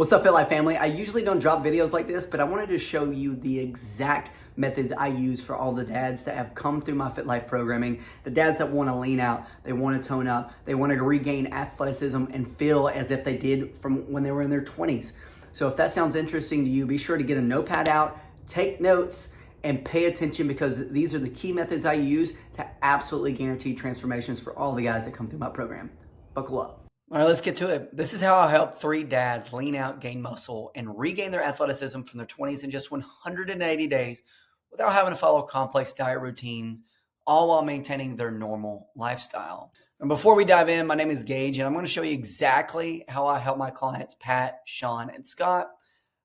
What's up, Fit Life family? I usually don't drop videos like this, but I wanted to show you the exact methods I use for all the dads that have come through my Fit Life programming, the dads that want to lean out, they want to tone up, they want to regain athleticism and feel as if they did from when they were in their 20s. So if that sounds interesting to you, be sure to get a notepad out, take notes, and pay attention because these are the key methods I use to absolutely guarantee transformations for all the guys that come through my program. Buckle up. All right, let's get to it. This is how I help 3 dads lean out, gain muscle, and regain their athleticism from their 20s in just 180 days without having to follow complex diet routines, all while maintaining their normal lifestyle. And before we dive in, my name is Gage, and I'm going to show you exactly how I help my clients, Pat, Sean, and Scott,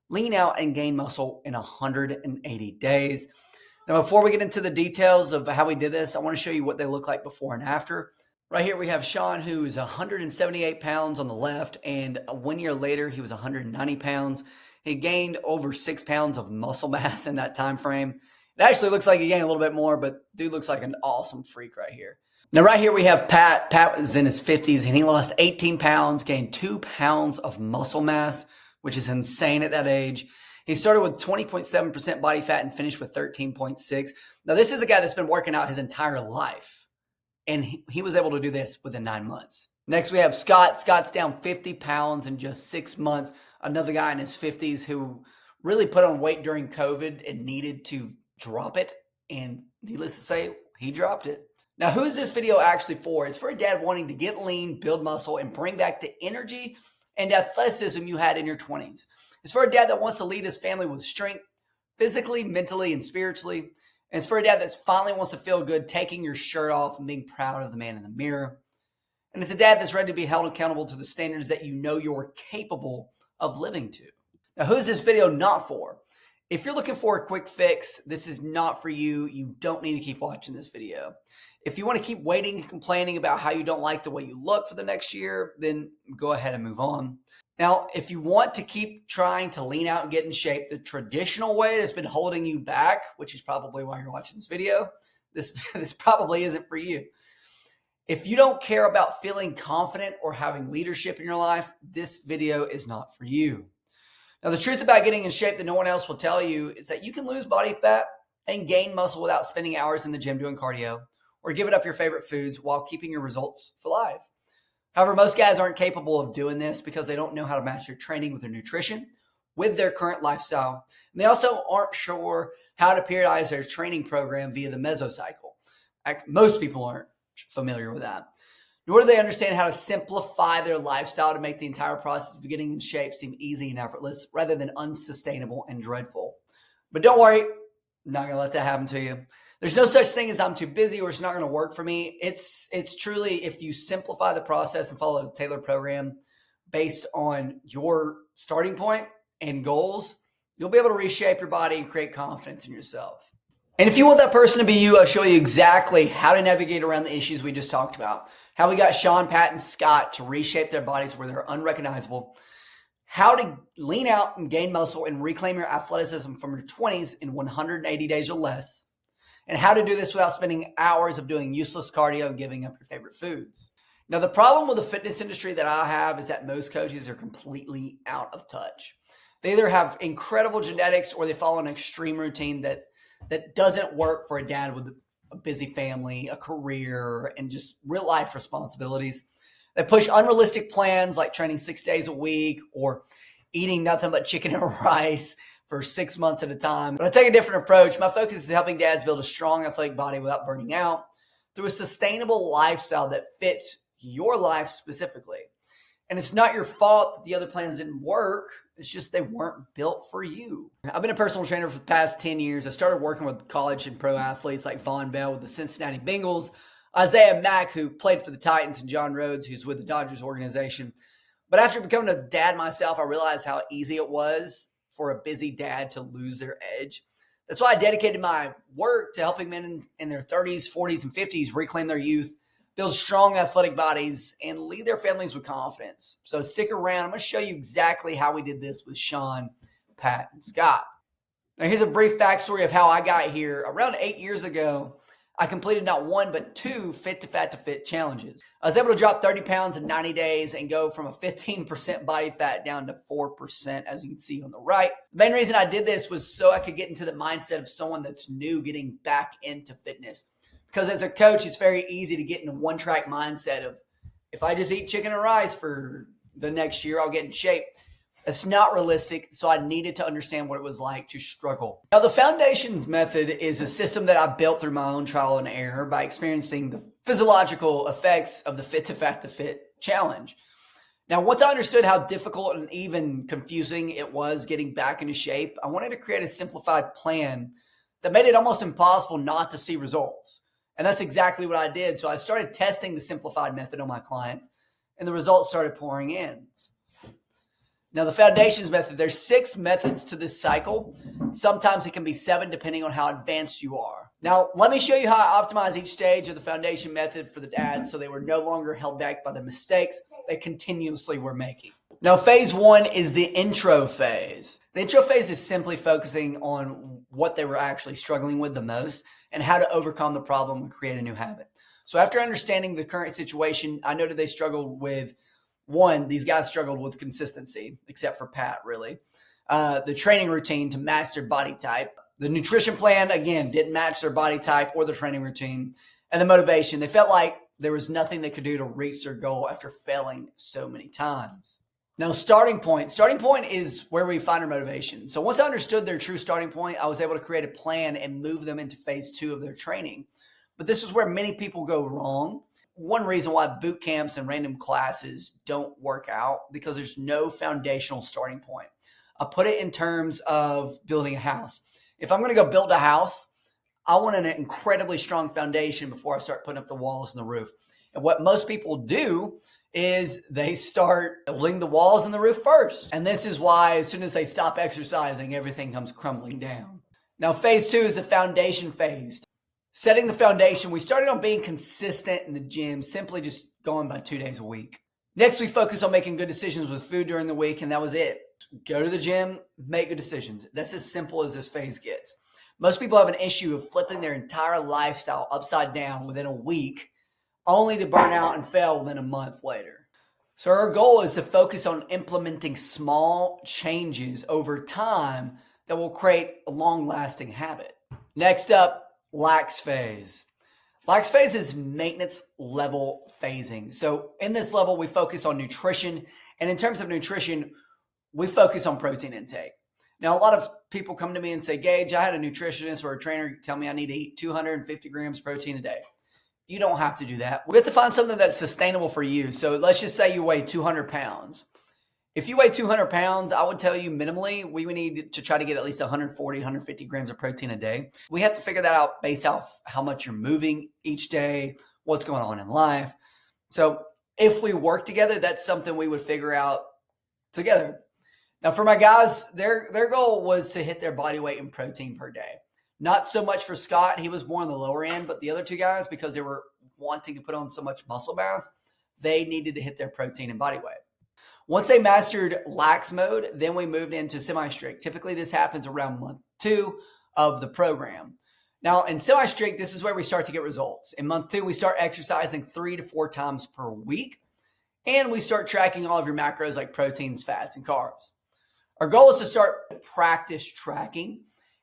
lean out and gain muscle in 180 days. Now, before we get into the details of how we did this, I want to show you what they look like before and after. Right here, we have Sean, who's 178 pounds on the left, and 1 year later, he was 190 pounds. He gained over 6 pounds of muscle mass in that time frame. It actually looks like he gained a little bit more, but dude looks like an awesome freak right here. Now, right here, we have Pat. Pat was in his 50s, and he lost 18 pounds, gained 2 pounds of muscle mass, which is insane at that age. He started with 20.7% body fat and finished with 13.6. Now, this is a guy that's been working out his entire life. And he was able to do this within 9 months. Next, we have Scott. Scott's down 50 pounds in just 6 months. Another guy in his 50s who really put on weight during COVID and needed to drop it. And needless to say, he dropped it. Now, who is this video actually for? It's for a dad wanting to get lean, build muscle, and bring back the energy and athleticism you had in your 20s. It's for a dad that wants to lead his family with strength, physically, mentally, and spiritually. And it's for a dad that finally wants to feel good, taking your shirt off and being proud of the man in the mirror. And it's a dad that's ready to be held accountable to the standards that you know you're capable of living to. Now, who's this video not for? If you're looking for a quick fix, this is not for you. You don't need to keep watching this video. If you want to keep waiting and complaining about how you don't like the way you look for the next year, then go ahead and move on. Now, if you want to keep trying to lean out and get in shape the traditional way that's been holding you back, which is probably why you're watching this video, this probably isn't for you. If you don't care about feeling confident or having leadership in your life, this video is not for you. Now, the truth about getting in shape that no one else will tell you is that you can lose body fat and gain muscle without spending hours in the gym doing cardio or giving up your favorite foods while keeping your results for life. However, most guys aren't capable of doing this because they don't know how to match their training with their nutrition, with their current lifestyle. And they also aren't sure how to periodize their training program via the mesocycle. Most people aren't familiar with that. Nor do they understand how to simplify their lifestyle to make the entire process of getting in shape seem easy and effortless rather than unsustainable and dreadful. But don't worry, I'm not going to let that happen to you. There's no such thing as I'm too busy or it's not going to work for me. It's truly, if you simplify the process and follow a tailored program based on your starting point and goals, you'll be able to reshape your body and create confidence in yourself. And if you want that person to be you, I'll show you exactly how to navigate around the issues we just talked about. How we got Sean, Pat, and Scott to reshape their bodies where they're unrecognizable. How to lean out and gain muscle and reclaim your athleticism from your 20s in 180 days or less. And how to do this without spending hours of doing useless cardio and giving up your favorite foods. Now, the problem with the fitness industry that I have is that most coaches are completely out of touch. They either have incredible genetics or they follow an extreme routine that doesn't work for a dad with a busy family, a career, and just real life responsibilities. They push unrealistic plans like training 6 days a week or eating nothing but chicken and rice for 6 months at a time. But I take a different approach. My focus is helping dads build a strong athletic body without burning out through a sustainable lifestyle that fits your life specifically. And it's not your fault that the other plans didn't work. It's just they weren't built for you. I've been a personal trainer for the past 10 years. I started working with college and pro athletes like Von Bell with the Cincinnati Bengals, Isaiah Mack, who played for the Titans, and John Rhodes, who's with the Dodgers organization. But after becoming a dad myself, I realized how easy it was for a busy dad to lose their edge. That's why I dedicated my work to helping men in their 30s, 40s, and 50s reclaim their youth, build strong athletic bodies, and lead their families with confidence. So stick around. I'm going to show you exactly how we did this with Sean, Pat, and Scott. Now, here's a brief backstory of how I got here. Around 8 years ago, I completed not one, but two Fit to Fat to Fit challenges. I was able to drop 30 pounds in 90 days and go from a 15% body fat down to 4%, as you can see on the right. The main reason I did this was so I could get into the mindset of someone that's new getting back into fitness. Because as a coach, it's very easy to get in a one-track mindset of, if I just eat chicken and rice for the next year, I'll get in shape. It's not realistic, so I needed to understand what it was like to struggle. Now, the Foundations method is a system that I built through my own trial and error by experiencing the physiological effects of the Fit to Fat to Fit challenge. Now, once I understood how difficult and even confusing it was getting back into shape, I wanted to create a simplified plan that made it almost impossible not to see results. And that's exactly what I did. So I started testing the simplified method on my clients, and the results started pouring in. Now, the Foundations method, there's 6 methods to this cycle. Sometimes it can be 7, depending on how advanced you are. Now, let me show you how I optimize each stage of the Foundation method for the dads so they were no longer held back by the mistakes they continuously were making. Now, phase 1 is the intro phase. The intro phase is simply focusing on what they were actually struggling with the most and how to overcome the problem and create a new habit. So after understanding the current situation, I noted they struggled with, one, these guys struggled with consistency, except for Pat, really. The training routine to match their body type. The nutrition plan, again, didn't match their body type or the training routine. And the motivation. They felt like there was nothing they could do to reach their goal after failing so many times. Now, starting point. Starting point is where we find our motivation. So once I understood their true starting point, I was able to create a plan and move them into phase 2 of their training. But this is where many people go wrong. One reason why boot camps and random classes don't work out, because there's no foundational starting point. I put it in terms of building a house. If I'm going to go build a house, I want an incredibly strong foundation before I start putting up the walls and the roof. And what most people do is they start building the walls and the roof first. And this is why as soon as they stop exercising, everything comes crumbling down. Now, phase 2 is the foundation phase. Setting the foundation, we started on being consistent in the gym, simply just going by 2 days a week. Next, we focused on making good decisions with food during the week, and that was it. Go to the gym, make good decisions. That's as simple as this phase gets. Most people have an issue of flipping their entire lifestyle upside down within a week, only to burn out and fail within a month later. So our goal is to focus on implementing small changes over time that will create a long-lasting habit. Next up, lax phase. Lax phase is maintenance level phasing. So in this level, we focus on nutrition. And in terms of nutrition, we focus on protein intake. Now, a lot of people come to me and say, Gage, I had a nutritionist or a trainer tell me I need to eat 250 grams of protein a day. You don't have to do that. We have to find something that's sustainable for you. So let's just say you weigh 200 pounds. If you weigh 200 pounds, I would tell you minimally, we would need to try to get at least 140, 150 grams of protein a day. We have to figure that out based off how much you're moving each day, what's going on in life. So if we work together, that's something we would figure out together. Now for my guys, their goal was to hit their body weight in protein per day. Not so much for Scott. He was more on the lower end, but the other 2 guys, because they were wanting to put on so much muscle mass, they needed to hit their protein and body weight. Once they mastered lax mode, then we moved into semi-strict. Typically, this happens around month 2 of the program. Now, in semi-strict, this is where we start to get results. In month 2, we start exercising 3 to 4 times per week, and we start tracking all of your macros like proteins, fats, and carbs. Our goal is to start practice tracking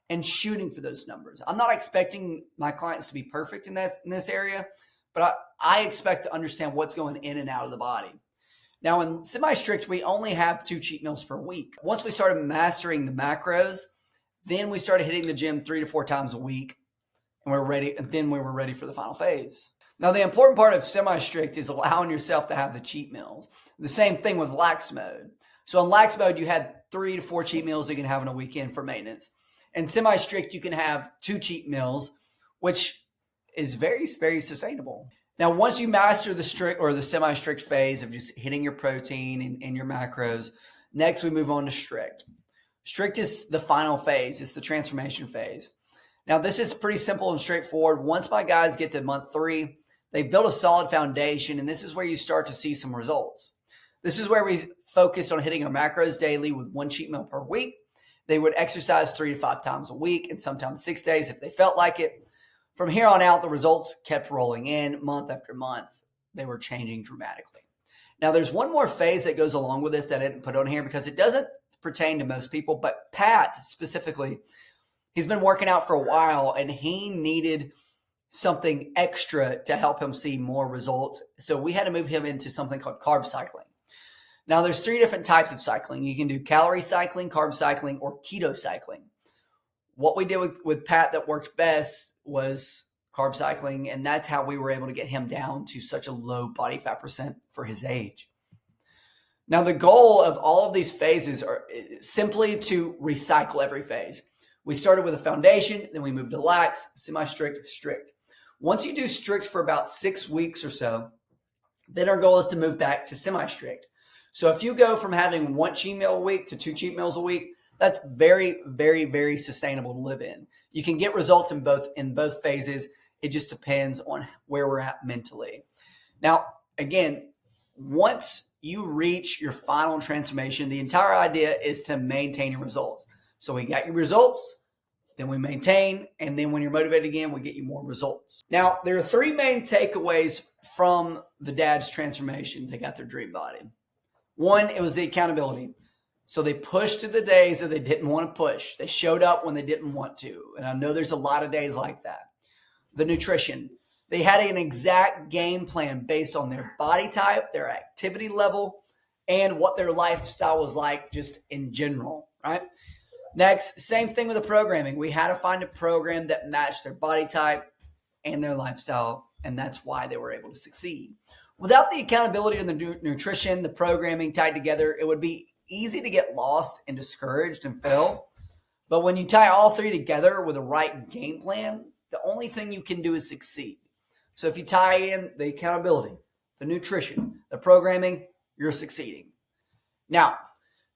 and shooting for those numbers. I'm not expecting my clients to be perfect in this area, but I expect to understand what's going in and out of the body. Now, in semi-strict, we only have 2 cheat meals per week. Once we started mastering the macros, then we started hitting the gym 3 to 4 times a week, and then we were ready for the final phase. Now, the important part of semi-strict is allowing yourself to have the cheat meals. The same thing with lax mode. So in lax mode, you had 3 to 4 cheat meals you can have in a weekend for maintenance. In semi-strict, you can have 2 cheat meals, which is very, very sustainable. Now, once you master the strict or the semi-strict phase of just hitting your protein and your macros, next we move on to strict. Strict is the final phase. It's the transformation phase. Now, this is pretty simple and straightforward. Once my guys get to month 3, they build a solid foundation, and this is where you start to see some results. This is where we focused on hitting our macros daily with 1 cheat meal per week. They would exercise 3 to 5 times a week and sometimes 6 days if they felt like it. From here on out, the results kept rolling in month after month. They were changing dramatically. Now, there's one more phase that goes along with this that I didn't put on here because it doesn't pertain to most people, but Pat specifically, he's been working out for a while and he needed something extra to help him see more results. So we had to move him into something called carb cycling. Now, there's 3 different types of cycling. You can do calorie cycling, carb cycling, or keto cycling. What we did with Pat that worked best was carb cycling, and that's how we were able to get him down to such a low body fat percent for his age. Now, the goal of all of these phases are simply to recycle every phase. We started with a foundation, then we moved to lax, semi-strict, strict. Once you do strict for about 6 weeks or so, then our goal is to move back to semi-strict. So if you go from having 1 cheat meal a week to 2 cheat meals a week, that's very, very, very sustainable to live in. You can get results in both phases. It just depends on where we're at mentally. Now, again, once you reach your final transformation, the entire idea is to maintain your results. So we got your results, then we maintain, and then when you're motivated again, we get you more results. Now, there are 3 main takeaways from the dad's transformation. They got their dream body. 1, it was the accountability. So they pushed through the days that they didn't want to push. They showed up when they didn't want to. And I know there's a lot of days like that. The nutrition. They had an exact game plan based on their body type, their activity level, and what their lifestyle was like just in general, right? Next, same thing with the programming. We had to find a program that matched their body type and their lifestyle, and that's why they were able to succeed. Without the accountability and the nutrition, the programming tied together, it would be easy to get lost and discouraged and fail. But when you tie all 3 together with the right game plan, the only thing you can do is succeed. So if you tie in the accountability, the nutrition, the programming, you're succeeding. Now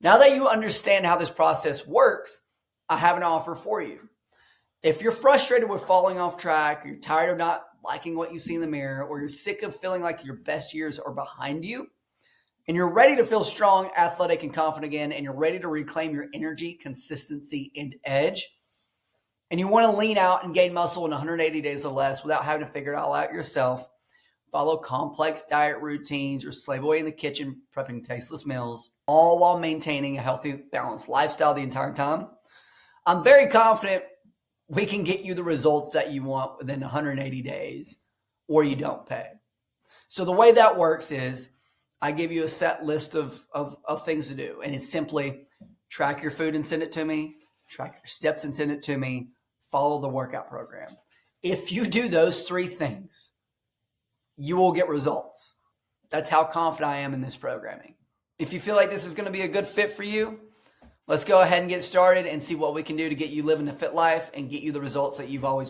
that you understand how this process works, I have an offer for you. If you're frustrated with falling off track, you're tired of not liking what you see in the mirror, or you're sick of feeling like your best years are behind you, and you're ready to feel strong, athletic, and confident again, and you're ready to reclaim your energy, consistency, and edge, and you want to lean out and gain muscle in 180 days or less without having to figure it all out yourself, follow complex diet routines, or slave away in the kitchen prepping tasteless meals, all while maintaining a healthy, balanced lifestyle the entire time, I'm very confident we can get you the results that you want within 180 days, or you don't pay. So the way that works is I give you a set list of things to do, and it's simply track your food and send it to me, track your steps and send it to me, follow the workout program. If you do those 3 things, you will get results. That's how confident I am in this programming. If you feel like this is going to be a good fit for you, let's go ahead and get started and see what we can do to get you living a fit life and get you the results that you've always